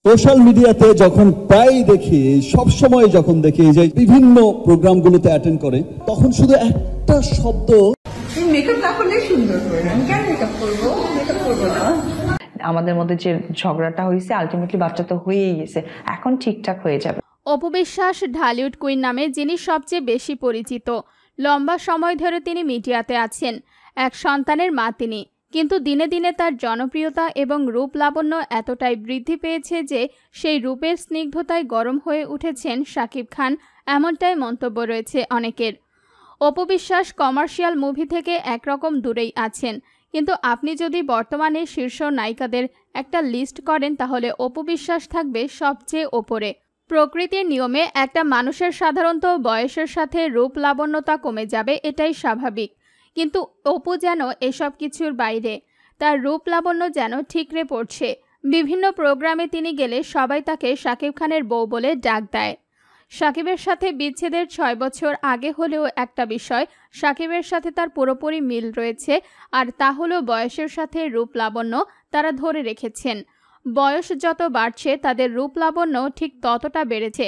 Social মিডিয়াতে যখন প্রায় দেখি, সবসময় যখন দেখি যে বিভিন্ন প্রোগ্রামগুলোতে অ্যাটেন্ড করে, তখন শুধু একটা শব্দ, মেকআপ না করলে সুন্দর করে, আমি কেন মেকআপ করবো, মেকআপ করবো না। আমাদের মধ্যে যে ঝগড়াটা হয়েছে আলটিমেটলি বাচ্চা তো হয়েই গেছে, এখন ঠিকঠাক হয়ে যাবে। অপু বিশ্বাস ঢালিউড কুইন নামে যিনি সবচেয়ে বেশি পরিচিত। লম্বা সময় ধরে তিনি মিডিয়াতে আছেন। এক সন্তানের মা তিনি, কিন্তু দিনে দিনে তার জনপ্রিয়তা এবং রূপ লাবণ্য এতটাই বৃদ্ধি পেয়েছে যে সেই রূপের স্নিগ্ধতায় গরম হয়ে উঠেছেন শাকিব খান, এমনটাই মন্তব্য রয়েছে অনেকের। অপু বিশ্বাস কমার্শিয়াল মুভি থেকে একরকম দূরেই আছেন, কিন্তু আপনি যদি বর্তমানে শীর্ষ নায়িকাদের একটা লিস্ট করেন তাহলে অপু বিশ্বাস থাকবে সবচেয়ে ওপরে। প্রকৃতির নিয়মে একটা মানুষের সাধারণত বয়সের সাথে রূপ লাবণ্যতা কমে যাবে, এটাই স্বাভাবিক। কিন্তু অপু যেন এসব কিছুর বাইরে, তার রূপ লাবণ্য যেন ঠিকরে পড়ছে। বিভিন্ন প্রোগ্রামে তিনি গেলে সবাই তাকে শাকিব খানের বউ বলে ডাক দেয়। শাকিবের সাথে বিচ্ছেদের 6 বছর আগে হলেও একটা বিষয় শাকিবের সাথে তার পুরোপুরি মিল রয়েছে, আর তা হলো বয়সের সাথে রূপ লাবণ্য তারা ধরে রেখেছেন। বয়স যত বাড়ছে তাদের রূপ লাবণ্য ঠিক ততটা বেড়েছে।